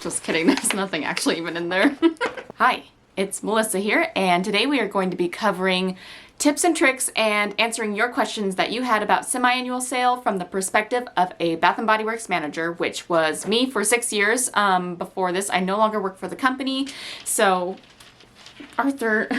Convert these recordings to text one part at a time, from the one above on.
Just kidding, there's nothing actually even in there. Hi, it's Melissa here, and today we are going to be covering tips and tricks and answering your questions that you had about semi-annual sale from the perspective of a Bath & Body Works manager, which was me for 6 years. Before this, I no longer work for the company. So, Arthur...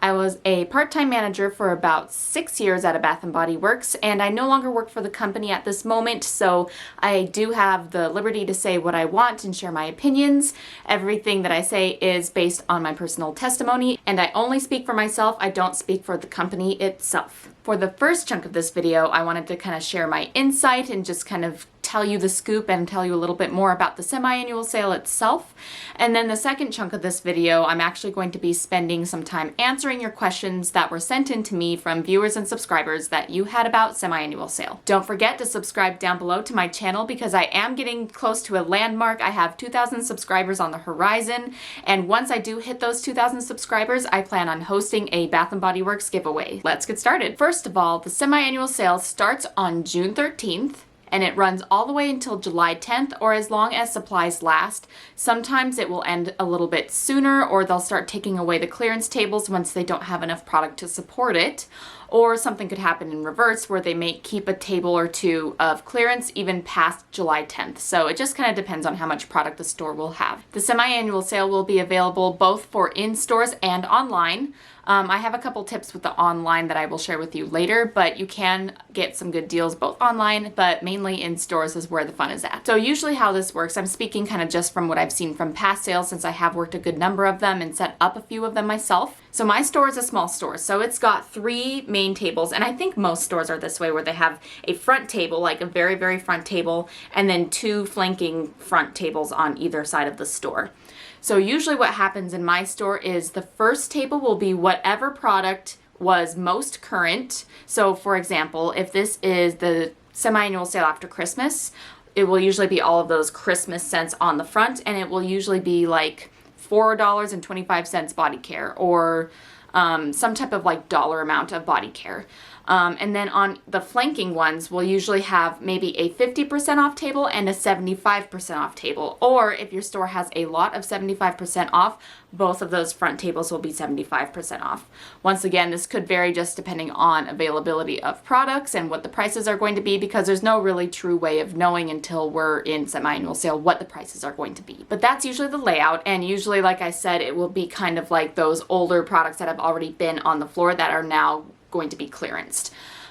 I was a part-time manager for about 6 years at a Bath & Body Works, and I no longer work for the company at this moment, so I do have the liberty to say what I want and share my opinions. Everything that I say is based on my personal testimony, and I only speak for myself. I don't speak for the company itself. For the first chunk of this video, I wanted to kind of share my insight and just kind of tell you the scoop and tell you a little bit more about the semi-annual sale itself. And then the second chunk of this video, I'm actually going to be spending some time answering your questions that were sent in to me from viewers and subscribers that you had about semi-annual sale. Don't forget to subscribe down below to my channel because I am getting close to a landmark. I have 2,000 subscribers on the horizon, and once I do hit those 2,000 subscribers, I plan on hosting a Bath & Body Works giveaway. Let's get started. First of all, the semi-annual sale starts on June 13th. And it runs all the way until July 10th, or as long as supplies last. Sometimes it will end a little bit sooner, or they'll start taking away the clearance tables once they don't have enough product to support it. Or something could happen in reverse where they may keep a table or two of clearance even past July 10th. So it just kind of depends on how much product the store will have. The semi-annual sale will be available both for in stores and online. I have a couple tips with the online that I will share with you later, but you can get some good deals both online, but mainly in stores is where the fun is at. So usually how this works, I'm speaking kind of just from what I've seen from past sales since I have worked a good number of them and set up a few of them myself. So my store is a small store, so it's got 3 main tables, and I think most stores are this way where they have a front table, like a very, very front table, and then 2 flanking front tables on either side of the store. So usually what happens in my store is the first table will be whatever product was most current. So for example, if this is the semi-annual sale after Christmas, it will usually be all of those Christmas scents on the front, and it will usually be like $4.25 body care or some type of like dollar amount of body care. And then on the flanking ones, we'll usually have maybe a 50% off table and a 75% off table. Or if your store has a lot of 75% off, both of those front tables will be 75% off. Once again, this could vary just depending on availability of products and what the prices are going to be, because there's no really true way of knowing until we're in semi-annual sale what the prices are going to be. But that's usually the layout, and usually, like I said, it will be kind of like those older products that have already been on the floor that are now going to be clearanced.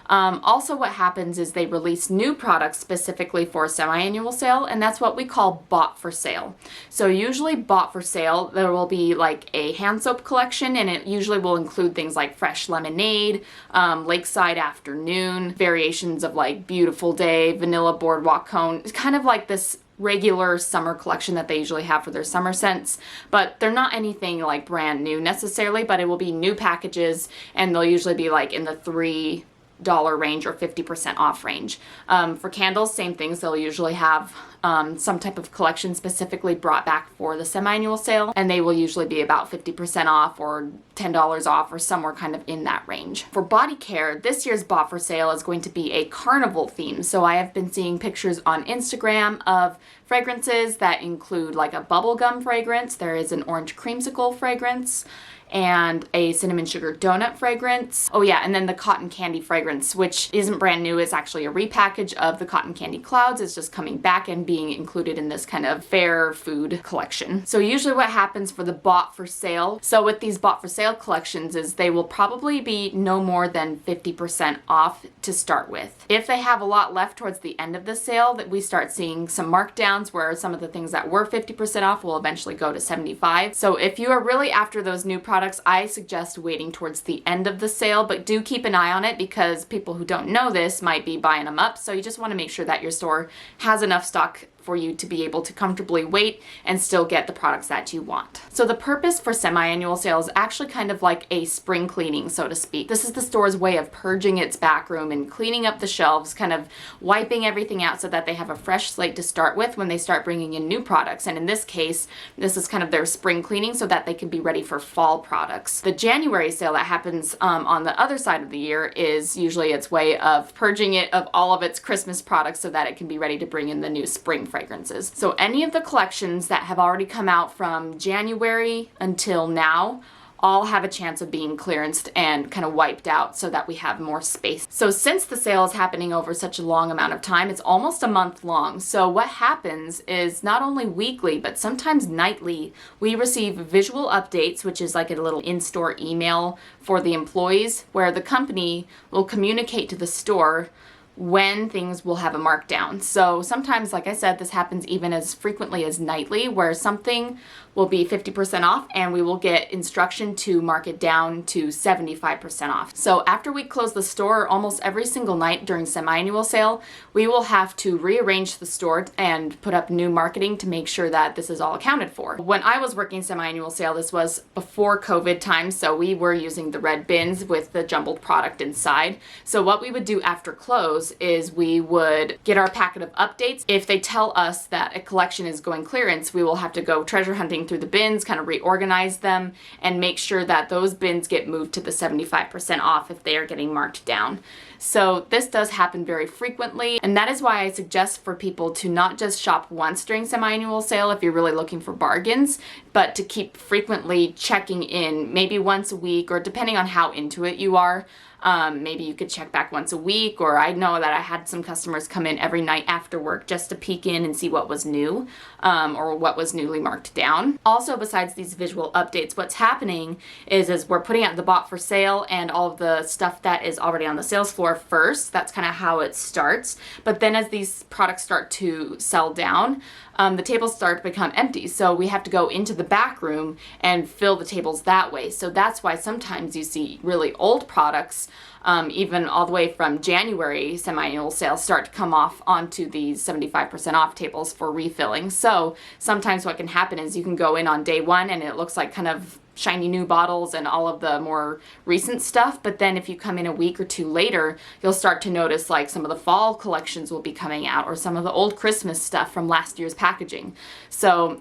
Also what happens is they release new products specifically for semi-annual sale, and that's what we call bought for sale. So usually bought for sale, there will be like a hand soap collection, and it usually will include things like fresh lemonade, lakeside afternoon, variations of like beautiful day, vanilla boardwalk cone. It's kind of like this regular summer collection that they usually have for their summer scents, but they're not anything like brand new necessarily, but it will be new packages, and they'll usually be like in the $3 range or 50% off range. For candles, same things. They'll usually have some type of collection specifically brought back for the semi-annual sale, and they will usually be about 50% off or $10 off or somewhere kind of in that range. For body care, this year's bought for sale is going to be a carnival theme. So I have been seeing pictures on Instagram of fragrances that include like a bubblegum fragrance. There is an orange creamsicle fragrance and a cinnamon sugar donut fragrance. Oh yeah, and then the cotton candy fragrance, which isn't brand new. It's actually a repackage of the cotton candy clouds. It's just coming back and being included in this kind of fair food collection. So usually what happens for the bought for sale, so with these bought for sale collections, is they will probably be no more than 50% off to start with. If they have a lot left towards the end of the sale, that we start seeing some markdowns where some of the things that were 50% off will eventually go to 75%. So if you are really after those new products, I suggest waiting towards the end of the sale, but do keep an eye on it because people who don't know this might be buying them up. So you just want to make sure that your store has enough stock for you to be able to comfortably wait and still get the products that you want. So the purpose for semi-annual sale is actually kind of like a spring cleaning, so to speak. This is the store's way of purging its back room and cleaning up the shelves, kind of wiping everything out so that they have a fresh slate to start with when they start bringing in new products. And in this case, this is kind of their spring cleaning so that they can be ready for fall products. The January sale that happens on the other side of the year is usually its way of purging it of all of its Christmas products so that it can be ready to bring in the new spring fragrances. So any of the collections that have already come out from January until now all have a chance of being clearanced and kind of wiped out so that we have more space. So since the sale is happening over such a long amount of time, it's almost a month long. So what happens is not only weekly, but sometimes nightly, we receive visual updates, which is like a little in-store email for the employees where the company will communicate to the store when things will have a markdown. So sometimes, like I said, this happens even as frequently as nightly, where something will be 50% off and we will get instruction to mark it down to 75% off. So after we close the store almost every single night during semi-annual sale, we will have to rearrange the store and put up new marketing to make sure that this is all accounted for. When I was working semi-annual sale, this was before COVID time, so we were using the red bins with the jumbled product inside. So what we would do after close is we would get our packet of updates. If they tell us that a collection is going clearance, we will have to go treasure hunting through the bins, kind of reorganize them, and make sure that those bins get moved to the 75% off if they are getting marked down. So this does happen very frequently, and that is why I suggest for people to not just shop once during semi-annual sale if you're really looking for bargains, but to keep frequently checking in, maybe once a week, or depending on how into it you are. Maybe you could check back once a week, or I know that I had some customers come in every night after work just to peek in and see what was new, or what was newly marked down. Also, besides these visual updates, what's happening is we're putting out the bot for sale and all of the stuff that is already on the sales floor first. That's kind of how it starts. But then as these products start to sell down, the tables start to become empty. So we have to go into the back room and fill the tables that way. So that's why sometimes you see really old products, even all the way from January semi-annual sales, start to come off onto these 75% off tables for refilling. So sometimes what can happen is you can go in on day one and it looks like kind of shiny new bottles and all of the more recent stuff, but then if you come in a week or two later, you'll start to notice like some of the fall collections will be coming out, or some of the old Christmas stuff from last year's packaging. So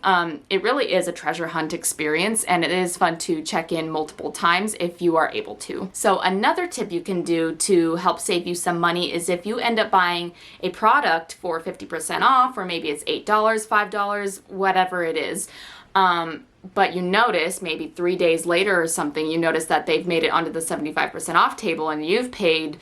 it really is a treasure hunt experience, and it is fun to check in multiple times if you are able to. So another tip you can do to help save you some money is if you end up buying a product for 50% off, or maybe it's $8, $5, whatever it is, but you notice maybe 3 days later or something, you notice that they've made it onto the 75% off table and you've paid,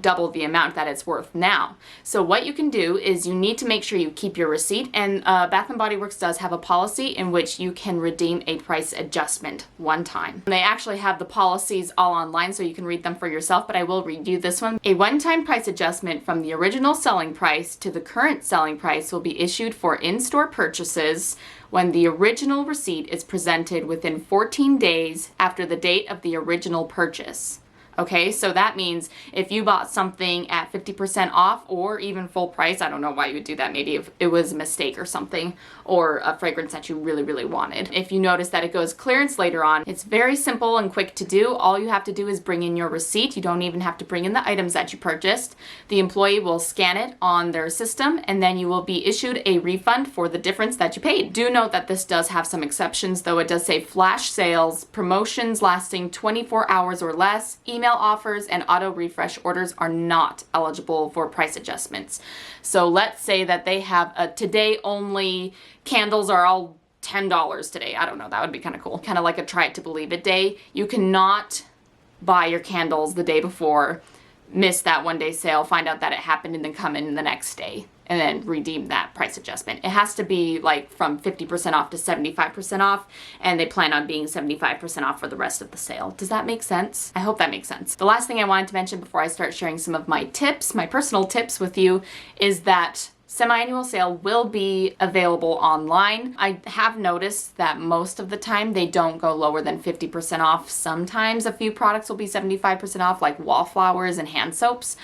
double the amount that it's worth now. So what you can do is you need to make sure you keep your receipt, and Bath & Body Works does have a policy in which you can redeem a price adjustment one time. They actually have the policies all online so you can read them for yourself, but I will read you this one. A one-time price adjustment from the original selling price to the current selling price will be issued for in-store purchases when the original receipt is presented within 14 days after the date of the original purchase. Okay, so that means if you bought something at 50% off or even full price, I don't know why you would do that, maybe if it was a mistake or something, or a fragrance that you really, really wanted. If you notice that it goes clearance later on, it's very simple and quick to do. All you have to do is bring in your receipt. You don't even have to bring in the items that you purchased. The employee will scan it on their system, and then you will be issued a refund for the difference that you paid. Do note that this does have some exceptions, though. It does say flash sales, promotions lasting 24 hours or less, email offers, and auto refresh orders are not eligible for price adjustments. So let's say that they have a today only, candles are all $10 today. I don't know, that would be kind of cool. Kind of like a try it to believe it day. You cannot buy your candles the day before, miss that one day sale, find out that it happened, and then come in the next day and then redeem that price adjustment. It has to be like from 50% off to 75% off, and they plan on being 75% off for the rest of the sale. Does that make sense? I hope that makes sense. The last thing I wanted to mention before I start sharing some of my tips, my personal tips with you, is that semi-annual sale will be available online. I have noticed that most of the time they don't go lower than 50% off. Sometimes a few products will be 75% off, like wallflowers and hand soaps.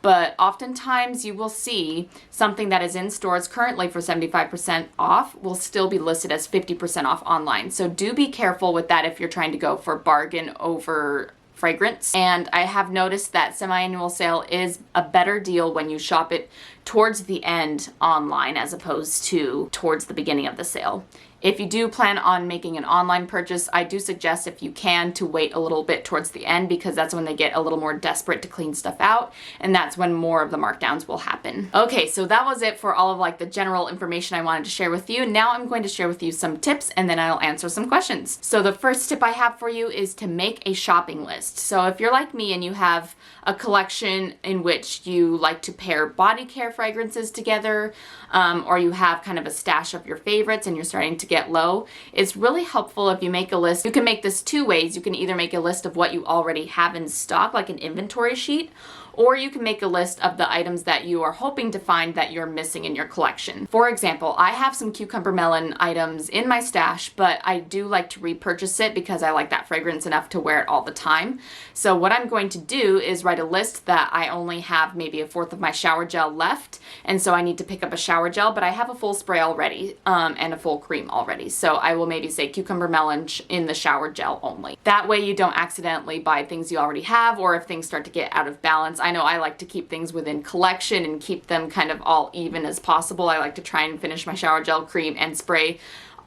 But oftentimes you will see something that is in stores currently for 75% off will still be listed as 50% off online. So do be careful with that if you're trying to go for bargain over fragrance. And I have noticed that semi-annual sale is a better deal when you shop it towards the end online as opposed to towards the beginning of the sale. If you do plan on making an online purchase, I do suggest, if you can, to wait a little bit towards the end, because that's when they get a little more desperate to clean stuff out, and that's when more of the markdowns will happen. Okay, so that was it for all of like the general information I wanted to share with you. Now I'm going to share with you some tips, and then I'll answer some questions. So the first tip I have for you is to make a shopping list. So if you're like me and you have a collection in which you like to pair body care fragrances together, or you have kind of a stash of your favorites and you're starting to get low, it's really helpful if you make a list. You can make this two ways. You can either make a list of what you already have in stock, like an inventory sheet, or you can make a list of the items that you are hoping to find that you're missing in your collection. For example, I have some cucumber melon items in my stash, but I do like to repurchase it because I like that fragrance enough to wear it all the time. So what I'm going to do is write a list that I only have maybe a fourth of my shower gel left, and so I need to pick up a shower gel, but I have a full spray already and a full cream already. So I will maybe say cucumber melon in the shower gel only. That way you don't accidentally buy things you already have, or if things start to get out of balance. I know I like to keep things within collection and keep them kind of all even as possible. I like to try and finish my shower gel, cream, and spray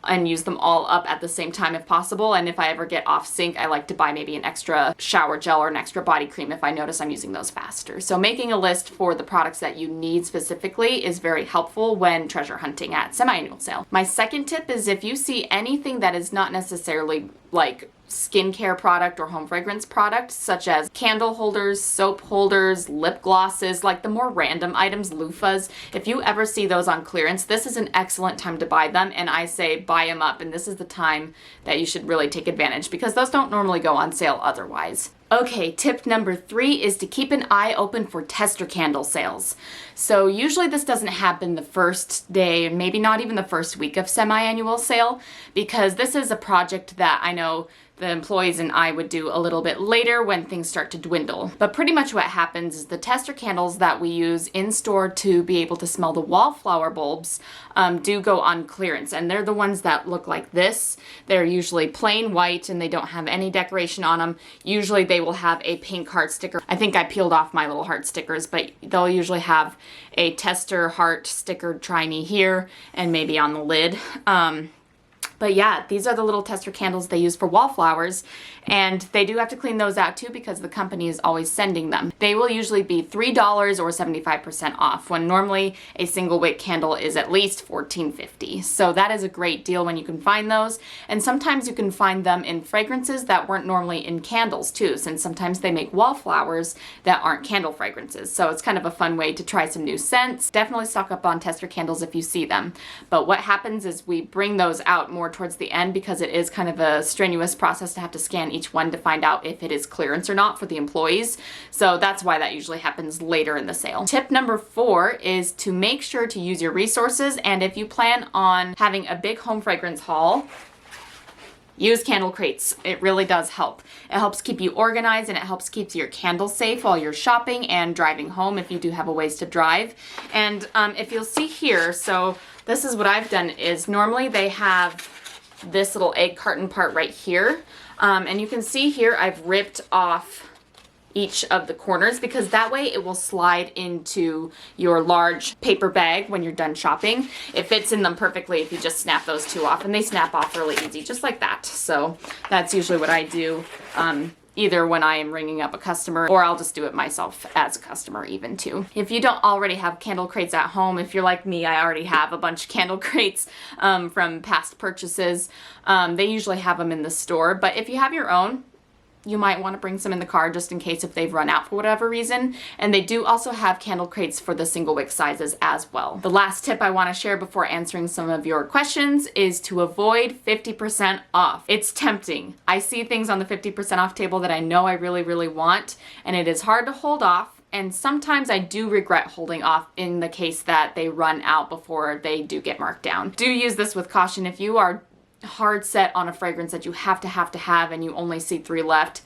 and use them all up at the same time if possible. And if I ever get off sync, I like to buy maybe an extra shower gel or an extra body cream if I notice I'm using those faster. So making a list for the products that you need specifically is very helpful when treasure hunting at semi-annual sale. My second tip is, if you see anything that is not necessarily like skincare product or home fragrance product, such as candle holders, soap holders, lip glosses, like the more random items, loofahs, if you ever see those on clearance, this is an excellent time to buy them, and I say buy them up, and this is the time that you should really take advantage because those don't normally go on sale otherwise. Okay, tip number 3 is to keep an eye open for tester candle sales. So usually this doesn't happen the first day, maybe not even the first week of semi-annual sale, because this is a project that I know the employees and I would do a little bit later when things start to dwindle. But pretty much what happens is the tester candles that we use in store to be able to smell the wallflower bulbs do go on clearance, and they're the ones that look like this. They're usually plain white and they don't have any decoration on them. Usually they will have a pink heart sticker. I think I peeled off my little heart stickers, but they'll usually have a tester heart sticker, try me here, and maybe on the lid. But yeah, these are the little tester candles they use for wallflowers, and they do have to clean those out too because the company is always sending them. They will usually be $3 or 75% off, when normally a single wick candle is at least $14.50. So that is a great deal when you can find those, and sometimes you can find them in fragrances that weren't normally in candles too, since sometimes they make wallflowers that aren't candle fragrances. So it's kind of a fun way to try some new scents. Definitely stock up on tester candles if you see them. But what happens is we bring those out more towards the end because it is kind of a strenuous process to have to scan each one to find out if it is clearance or not for the employees. So that's why that usually happens later in the sale. Tip number 4 is to make sure to use your resources, and if you plan on having a big home fragrance haul, use candle crates. It really does help. It helps keep you organized, and it helps keep your candles safe while you're shopping and driving home if you do have a ways to drive. And if you'll see here, so this is what I've done is normally they have this little egg carton part right here. And you can see here I've ripped off each of the corners because that way it will slide into your large paper bag when you're done shopping. It fits in them perfectly if you just snap those two off, and they snap off really easy, just like that. So that's usually what I do, either when I am ringing up a customer, or I'll just do it myself as a customer even too. If you don't already have candle crates at home, if you're like me, I already have a bunch of candle crates from past purchases. They usually have them in the store, but if you have your own, you might want to bring some in the car just in case if they've run out for whatever reason. And they do also have candle crates for the single wick sizes as well. The last tip I want to share before answering some of your questions is to avoid 50% off. It's tempting. I see things on the 50% off table that I know I really, really want, and it is hard to hold off. And sometimes I do regret holding off in the case that they run out before they do get marked down. Do use this with caution. If you are hard set on a fragrance that you have to have and you only see 3 left,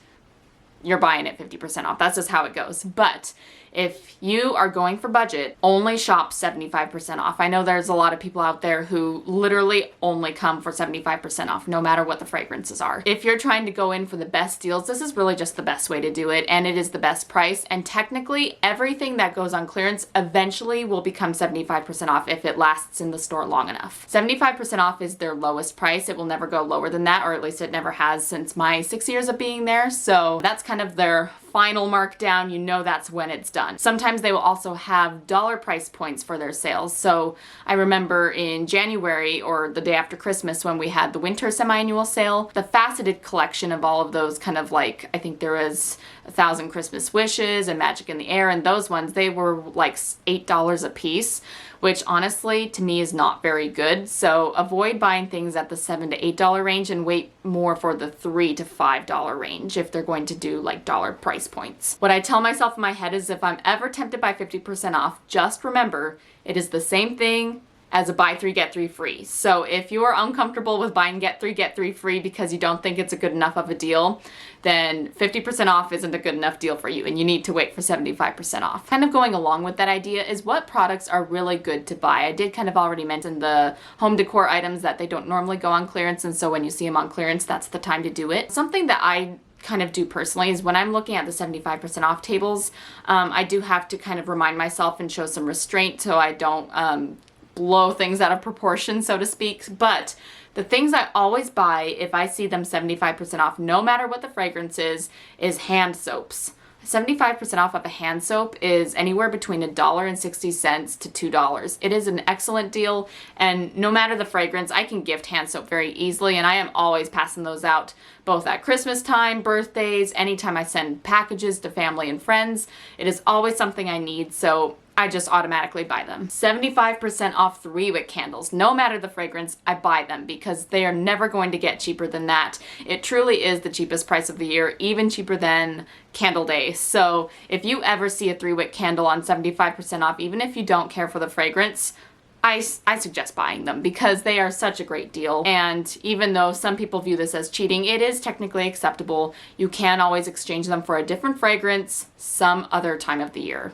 you're buying it 50% off. That's just how it goes. But if you are going for budget, only shop 75% off. I know there's a lot of people out there who literally only come for 75% off, no matter what the fragrances are. If you're trying to go in for the best deals, this is really just the best way to do it, and it is the best price. And technically, everything that goes on clearance eventually will become 75% off if it lasts in the store long enough. 75% off is their lowest price. It will never go lower than that, or at least it never has since my 6 years of being there. So that's kind of their final markdown. You know that's when it's done. Sometimes they will also have dollar price points for their sales. So I remember in January or the day after Christmas when we had the winter semi-annual sale, the faceted collection of all of those kind of like, I think there was 1,000 Christmas Wishes and Magic in the Air, and those ones, they were like $8 a piece, which honestly to me is not very good. So avoid buying things at the $7 to $8 range and wait more for the $3 to $5 range if they're going to do like dollar price points. What I tell myself in my head is if I'm ever tempted by 50% off, just remember it is the same thing as a buy 3 get 3 free. So if you are uncomfortable with buying get 3 free because you don't think it's a good enough of a deal, then 50% off isn't a good enough deal for you and you need to wait for 75% off. Kind of going along with that idea is what products are really good to buy. I did kind of already mention the home decor items that they don't normally go on clearance, and so when you see them on clearance, that's the time to do it. Something that I kind of do personally is when I'm looking at the 75% off tables, I do have to kind of remind myself and show some restraint so I don't blow things out of proportion, so to speak. But the things I always buy if I see them 75% off, no matter what the fragrance is hand soaps. 75% off of a hand soap is anywhere between $1.60 to $2. It is an excellent deal, and no matter the fragrance, I can gift hand soap very easily, and I am always passing those out both at Christmas time, birthdays, anytime I send packages to family and friends. It is always something I need, so I just automatically buy them. 75% off 3-wick candles. No matter the fragrance, I buy them because they are never going to get cheaper than that. It truly is the cheapest price of the year, even cheaper than Candle Day. So if you ever see a 3-wick candle on 75% off, even if you don't care for the fragrance, I suggest buying them because they are such a great deal. And even though some people view this as cheating, it is technically acceptable. You can always exchange them for a different fragrance some other time of the year.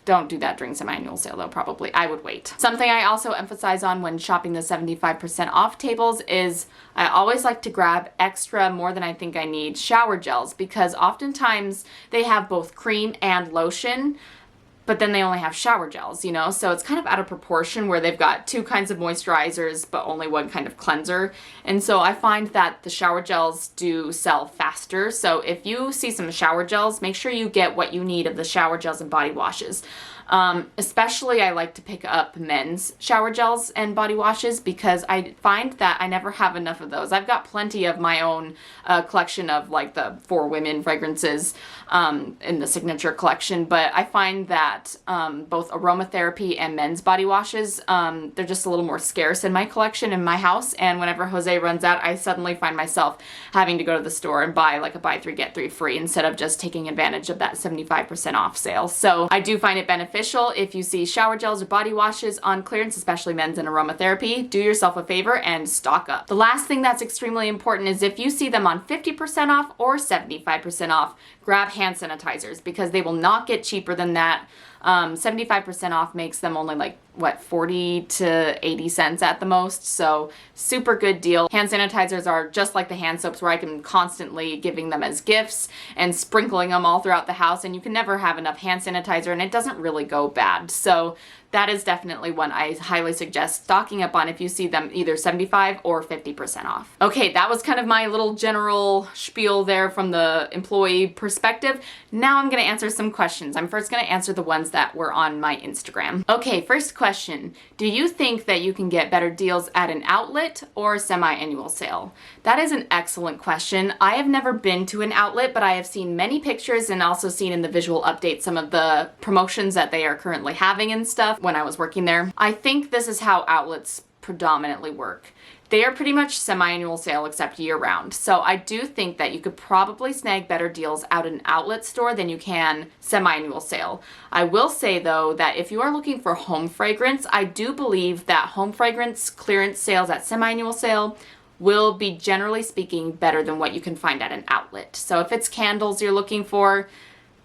Don't do that during semi-annual sale though, probably. I would wait. Something I also emphasize on when shopping the 75% off tables is I always like to grab extra, more than I think I need, shower gels, because oftentimes they have both cream and lotion, but then they only have shower gels, you know? So it's kind of out of proportion where they've got 2 kinds of moisturizers, but only 1 kind of cleanser. And so I find that the shower gels do sell faster. So if you see some shower gels, make sure you get what you need of the shower gels and body washes. Especially I like to pick up men's shower gels and body washes because I find that I never have enough of those. I've got plenty of my own collection of like the 4 women fragrances in the signature collection, but I find that both aromatherapy and men's body washes, they're just a little more scarce in my collection in my house, and whenever Jose runs out, I suddenly find myself having to go to the store and buy like a buy 3 get 3 free instead of just taking advantage of that 75% off sale. So I do find it beneficial if you see shower gels or body washes on clearance, especially men's and aromatherapy. Do yourself a favor and stock up. The last thing that's extremely important is if you see them on 50% off or 75% off, grab hand sanitizers because they will not get cheaper than that. 75% off makes them only like, what, 40 to 80 cents at the most. So super good deal. Hand sanitizers are just like the hand soaps where I can constantly giving them as gifts and sprinkling them all throughout the house, and you can never have enough hand sanitizer and it doesn't really go bad. So that is definitely one I highly suggest stocking up on if you see them either 75 or 50% off. Okay, that was kind of my little general spiel there from the employee perspective. Now I'm gonna answer some questions. I'm first gonna answer the ones that were on my Instagram. Okay, first question. Do you think that you can get better deals at an outlet or semi-annual sale? That is an excellent question. I have never been to an outlet, but I have seen many pictures and also seen in the visual update some of the promotions that they are currently having and stuff when I was working there. I think this is how outlets predominantly work. They are pretty much semi-annual sale except year-round. So I do think that you could probably snag better deals out at an outlet store than you can semi-annual sale. I will say though that if you are looking for home fragrance, I do believe that home fragrance clearance sales at semi-annual sale will be, generally speaking, better than what you can find at an outlet. So if it's candles you're looking for,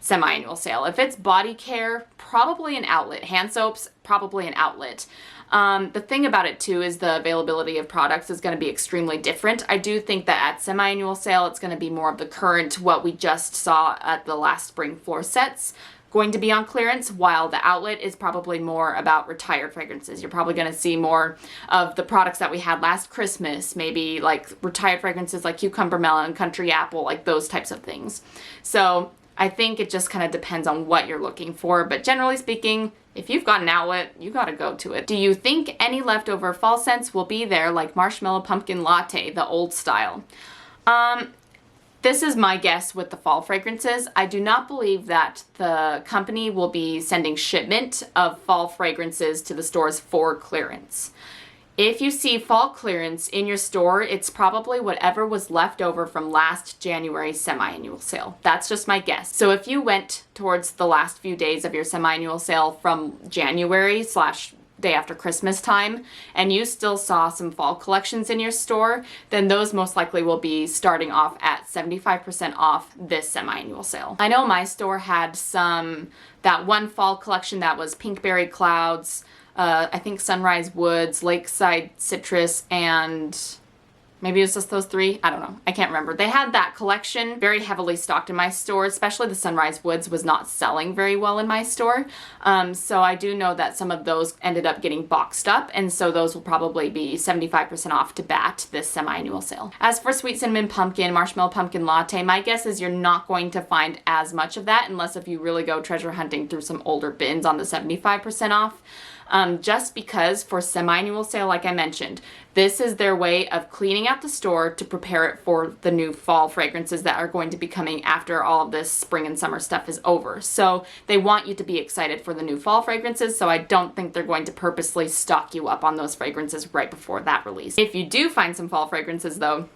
semi-annual sale. If it's body care, probably an outlet. Hand soaps, probably an outlet. The thing about it too is the availability of products is going to be extremely different. I do think that at semi-annual sale, it's going to be more of the current, what we just saw at the last spring floor sets, going to be on clearance, while the outlet is probably more about retired fragrances. You're probably going to see more of the products that we had last Christmas, maybe like retired fragrances like cucumber melon, country apple, like those types of things. So I think it just kind of depends on what you're looking for, but generally speaking, if you've got an outlet, you gotta go to it. Do you think any leftover fall scents will be there, like marshmallow pumpkin latte, the old style? This is my guess with the fall fragrances. I do not believe that the company will be sending shipment of fall fragrances to the stores for clearance. If you see fall clearance in your store, it's probably whatever was left over from last January's semi-annual sale. That's just my guess. So if you went towards the last few days of your semi-annual sale from January / day after Christmas time, and you still saw some fall collections in your store, then those most likely will be starting off at 75% off this semi-annual sale. I know my store had that one fall collection that was Pinkberry Clouds, I think Sunrise Woods, Lakeside Citrus, and maybe it was just those three. I don't know. I can't remember. They had that collection very heavily stocked in my store, especially the Sunrise Woods was not selling very well in my store. So I do know that some of those ended up getting boxed up, and so those will probably be 75% off to bat this semi-annual sale. As for Sweet Cinnamon Pumpkin, Marshmallow Pumpkin Latte, my guess is you're not going to find as much of that unless if you really go treasure hunting through some older bins on the 75% off. Just because for semi-annual sale, like I mentioned, this is their way of cleaning out the store to prepare it for the new fall fragrances that are going to be coming after all of this spring and summer stuff is over. So they want you to be excited for the new fall fragrances, so I don't think they're going to purposely stock you up on those fragrances right before that release. If you do find some fall fragrances though,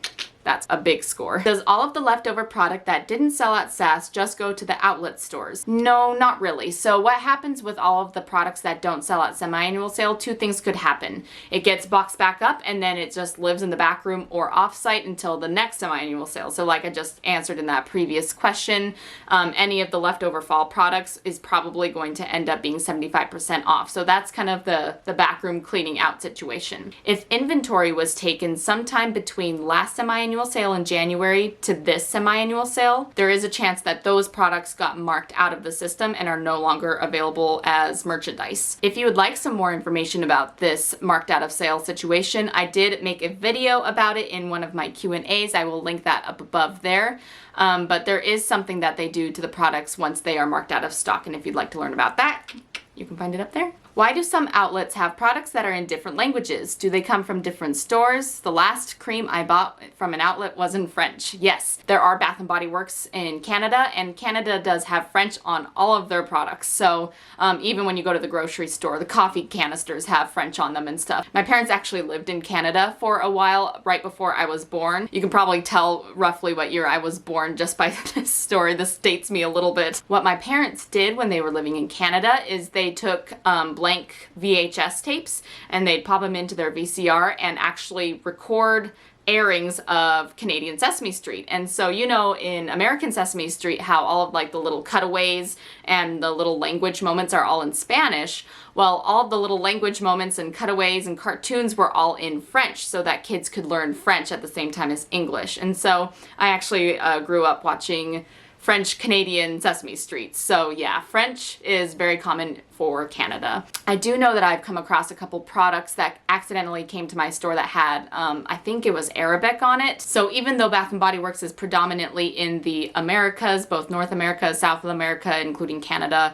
that's a big score. Does all of the leftover product that didn't sell at SAS just go to the outlet stores? No, not really. So what happens with all of the products that don't sell at semi-annual sale? Two things could happen. It gets boxed back up and then it just lives in the back room or off-site until the next semi-annual sale. So like I just answered in that previous question, any of the leftover fall products is probably going to end up being 75% off. So that's kind of the backroom cleaning out situation. If inventory was taken sometime between last semi-annual sale in January to this semi-annual sale, there is a chance that those products got marked out of the system and are no longer available as merchandise. If you would like some more information about this marked out of sale situation, I did make a video about it in one of my Q&As. I will link that up above there. But there is something that they do to the products once they are marked out of stock, and if you'd like to learn about that, you can find it up there. Why do some outlets have products that are in different languages? Do they come from different stores? The last cream I bought from an outlet was in French. Yes, there are Bath & Body Works in Canada, and Canada does have French on all of their products. So even when you go to the grocery store, the coffee canisters have French on them and stuff. My parents actually lived in Canada for a while right before I was born. You can probably tell roughly what year I was born just by this story. This dates me a little bit. What my parents did when they were living in Canada is they took blank VHS tapes and they'd pop them into their VCR and actually record airings of Canadian Sesame Street. And so, you know, in American Sesame Street, how all of like the little cutaways and the little language moments are all in Spanish. Well, all the little language moments and cutaways and cartoons were all in French so that kids could learn French at the same time as English. And so I actually grew up watching French Canadian Sesame Street. So yeah, French is very common for Canada. I do know that I've come across a couple products that accidentally came to my store that had, I think it was Arabic on it. So even though Bath & Body Works is predominantly in the Americas, both North America, South America, including Canada,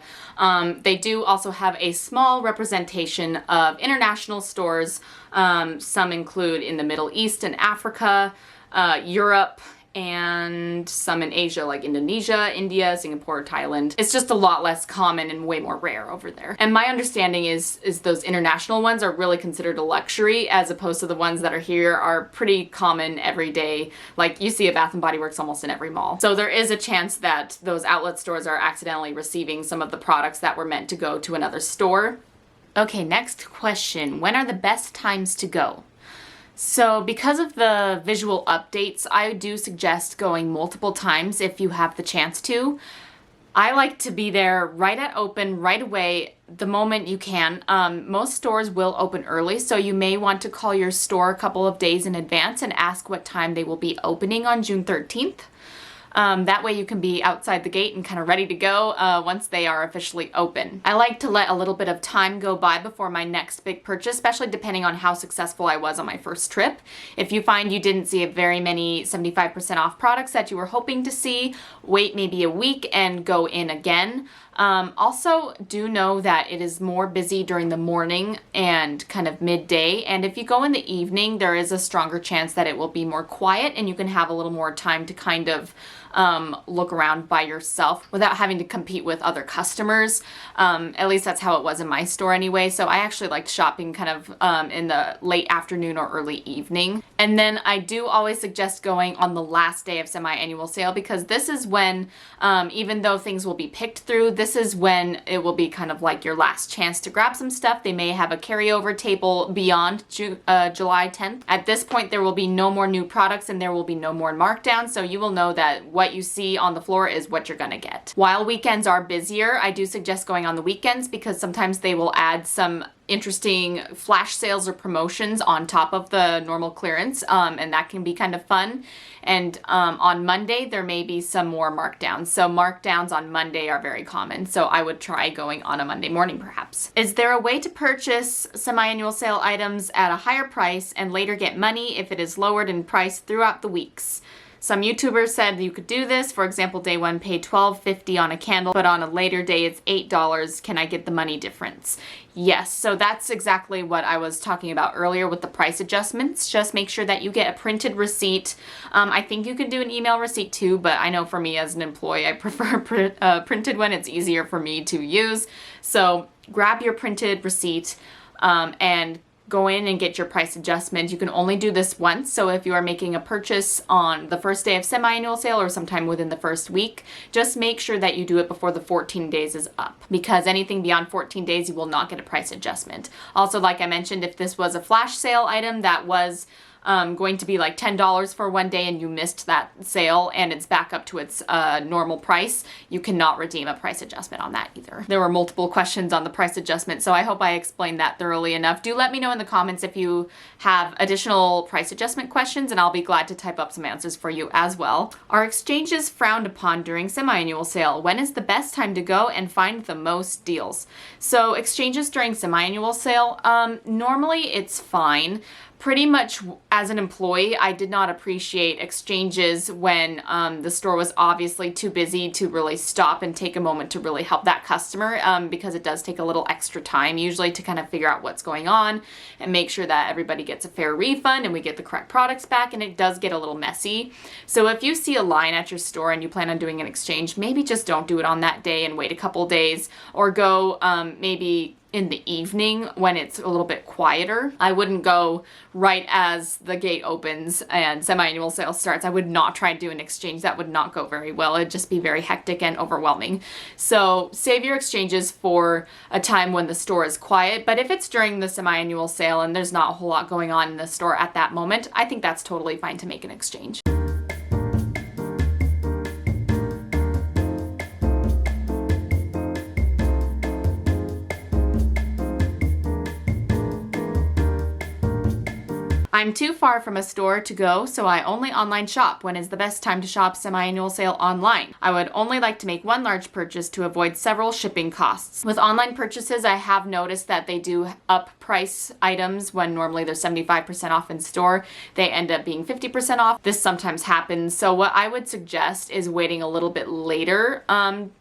they do also have a small representation of international stores. Some include in the Middle East and Africa, Europe, and some in Asia like Indonesia, India, Singapore, Thailand. It's just a lot less common and way more rare over there. And my understanding is those international ones are really considered a luxury as opposed to the ones that are here are pretty common every day. Like you see a Bath & Body Works almost in every mall. So there is a chance that those outlet stores are accidentally receiving some of the products that were meant to go to another store. Okay, next question. When are the best times to go? So because of the visual updates, I do suggest going multiple times if you have the chance to. I like to be there right at open, right away, the moment you can. Most stores will open early, so you may want to call your store a couple of days in advance and ask what time they will be opening on June 13th. That way you can be outside the gate and kind of ready to go once they are officially open. I like to let a little bit of time go by before my next big purchase, especially depending on how successful I was on my first trip. If you find you didn't see very many 75% off products that you were hoping to see, wait maybe a week and go in again. Also, do know that it is more busy during the morning and kind of midday, and if you go in the evening, there is a stronger chance that it will be more quiet and you can have a little more time to kind of look around by yourself without having to compete with other customers. At least that's how it was in my store anyway. So I actually liked shopping kind of in the late afternoon or early evening. And then I do always suggest going on the last day of semi-annual sale, because this is when, even though things will be picked through, this is when it will be kind of like your last chance to grab some stuff. They may have a carryover table beyond July 10th. At this point, there will be no more new products and there will be no more markdowns. So you will know that what you see on the floor is what you're gonna get. While weekends are busier, I do suggest going on the weekends because sometimes they will add some interesting flash sales or promotions on top of the normal clearance, and that can be kind of fun. And on Monday, there may be some more markdowns. So markdowns on Monday are very common. So I would try going on a Monday morning perhaps. Is there a way to purchase semi-annual sale items at a higher price and later get money if it is lowered in price throughout the weeks? Some YouTubers said you could do this. For example, day one paid $12.50 on a candle, but on a later day it's $8. Can I get the money difference? Yes, so that's exactly what I was talking about earlier with the price adjustments. Just make sure that you get a printed receipt. I think you can do an email receipt too, but I know for me as an employee, I prefer printed one. It's easier for me to use. So grab your printed receipt and go in and get your price adjustment. You can only do this once, so if you are making a purchase on the first day of semi-annual sale or sometime within the first week, just make sure that you do it before the 14 days is up, because anything beyond 14 days you will not get a price adjustment. Also, like I mentioned, if this was a flash sale item that was going to be like $10 for one day and you missed that sale and it's back up to its normal price, you cannot redeem a price adjustment on that either. There were multiple questions on the price adjustment, so I hope I explained that thoroughly enough. Do let me know in the comments if you have additional price adjustment questions and I'll be glad to type up some answers for you as well. Are exchanges frowned upon during semi-annual sale? When is the best time to go and find the most deals? So exchanges during semi-annual sale, normally it's fine. Pretty much as an employee, I did not appreciate exchanges when the store was obviously too busy to really stop and take a moment to really help that customer, because it does take a little extra time usually to kind of figure out what's going on and make sure that everybody gets a fair refund and we get the correct products back, and it does get a little messy. So if you see a line at your store and you plan on doing an exchange, maybe just don't do it on that day and wait a couple days, or go maybe in the evening when it's a little bit quieter. I wouldn't go right as the gate opens and semi-annual sale starts. I would not try to do an exchange. That would not go very well. It'd just be very hectic and overwhelming. So save your exchanges for a time when the store is quiet. But if it's during the semi-annual sale and there's not a whole lot going on in the store at that moment, I think that's totally fine to make an exchange. I'm too far from a store to go, so I only online shop. When is the best time to shop semi-annual sale online? I would only like to make one large purchase to avoid several shipping costs. With online purchases, I have noticed that they do up price items when normally they're 75% off in store. They end up being 50% off. This sometimes happens. So what I would suggest is waiting a little bit later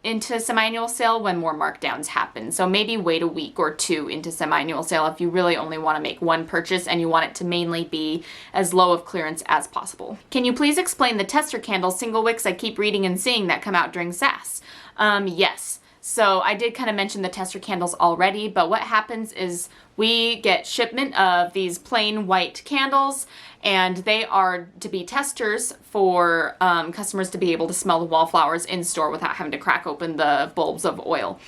into semi-annual sale when more markdowns happen. So maybe wait a week or two into semi-annual sale if you really only want to make one purchase and you want it to mainly be as low of clearance as possible. Can you please explain the tester candle single wicks I keep reading and seeing that come out during SAS? Yes. So I did kind of mention the tester candles already, but what happens is we get shipment of these plain white candles, and they are to be testers for customers to be able to smell the wallflowers in store without having to crack open the bulbs of oil.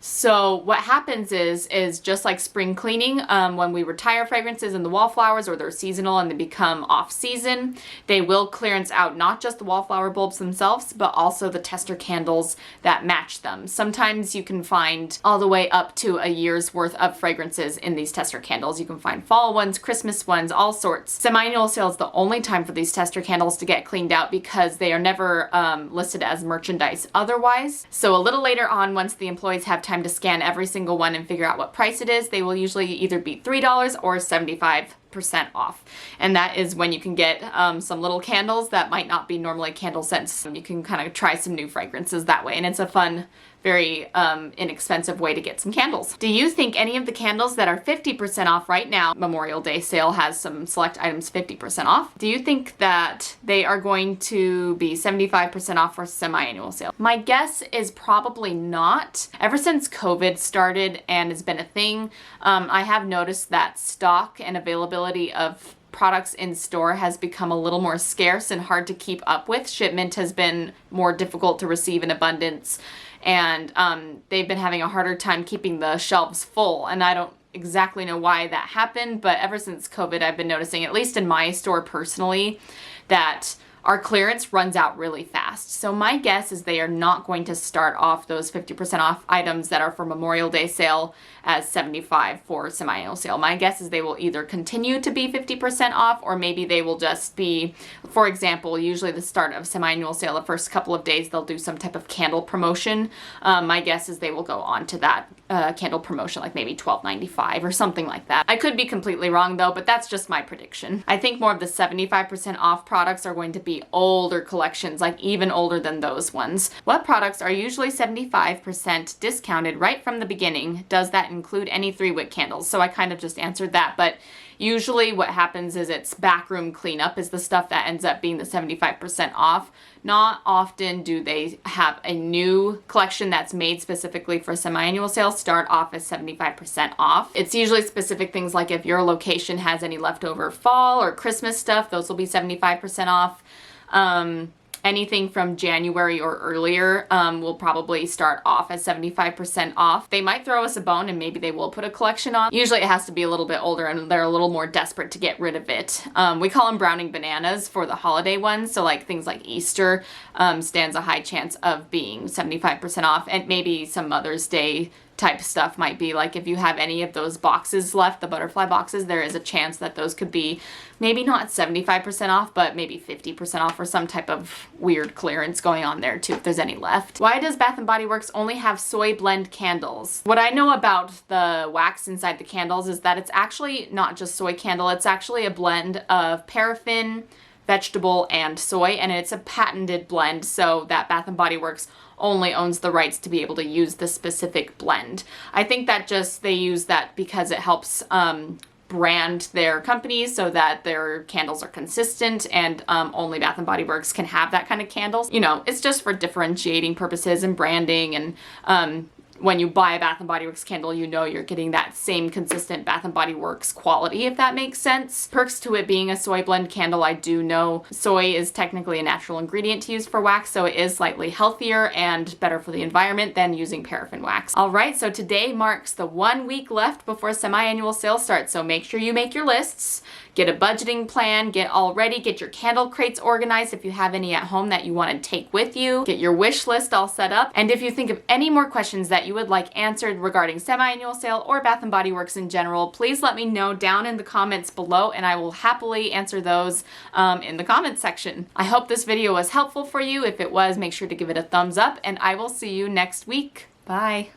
So what happens is just like spring cleaning, when we retire fragrances in the wallflowers or they're seasonal and they become off season, they will clearance out not just the wallflower bulbs themselves, but also the tester candles that match them. Sometimes you can find all the way up to a year's worth of fragrances in these tester candles. You can find fall ones, Christmas ones, all sorts. Semi-annual sale is the only time for these tester candles to get cleaned out because they are never listed as merchandise otherwise. So a little later on, once the employees have time to scan every single one and figure out what price it is, they will usually either be $3 or 75% off. And that is when you can get some little candles that might not be normally candle scents. You can kind of try some new fragrances that way, and it's a fun, very inexpensive way to get some candles. Do you think any of the candles that are 50% off right now, Memorial Day sale has some select items 50% off, do you think that they are going to be 75% off for semi-annual sale? My guess is probably not. Ever since COVID started and has been a thing, I have noticed that stock and availability of products in store has become a little more scarce and hard to keep up with. Shipment has been more difficult to receive in abundance, and they've been having a harder time keeping the shelves full. And I don't exactly know why that happened, but ever since COVID, I've been noticing, at least in my store personally, that our clearance runs out really fast. So my guess is they are not going to start off those 50% off items that are for Memorial Day sale as 75 for semi-annual sale. My guess is they will either continue to be 50% off, or maybe they will just be, for example, usually the start of semi-annual sale, the first couple of days, they'll do some type of candle promotion. My guess is they will go on to that candle promotion, like maybe $12.95 or something like that. I could be completely wrong though, but that's just my prediction. I think more of the 75% off products are going to be older collections, like even older than those ones. What products are usually 75% discounted right from the beginning? Does that include any 3-wick candles? So I kind of just answered that, but usually what happens is it's backroom cleanup is the stuff that ends up being the 75% off. Not often do they have a new collection that's made specifically for semi-annual sale start off as 75% off. It's usually specific things like if your location has any leftover fall or Christmas stuff, those will be 75% off. Anything from January or earlier will probably start off as 75% off. They might throw us a bone and maybe they will put a collection on. Usually it has to be a little bit older and they're a little more desperate to get rid of it. We call them browning bananas for the holiday ones. So like things like Easter stands a high chance of being 75% off, and maybe some Mother's Day type stuff might be like if you have any of those boxes left, the butterfly boxes, there is a chance that those could be maybe not 75% off, but maybe 50% off, or some type of weird clearance going on there too if there's any left. Why does Bath & Body Works only have soy blend candles? What I know about the wax inside the candles is that it's actually not just soy candle, it's actually a blend of paraffin, vegetable, and soy, and it's a patented blend so that Bath & Body Works only owns the rights to be able to use the specific blend. I think that just they use that because it helps brand their companies so that their candles are consistent, and only Bath & Body Works can have that kind of candles. You know, it's just for differentiating purposes and branding, and when you buy a Bath & Body Works candle, you know you're getting that same consistent Bath & Body Works quality, if that makes sense. Perks to it being a soy blend candle, I do know soy is technically a natural ingredient to use for wax, so it is slightly healthier and better for the environment than using paraffin wax. Alright, so today marks the 1 week left before semi-annual sale starts, so make sure you make your lists. Get a budgeting plan, get all ready, get your candle crates organized if you have any at home that you want to take with you, get your wish list all set up, and if you think of any more questions that you would like answered regarding semi-annual sale or Bath & Body Works in general, please let me know down in the comments below and I will happily answer those in the comments section. I hope this video was helpful for you. If it was, make sure to give it a thumbs up and I will see you next week. Bye.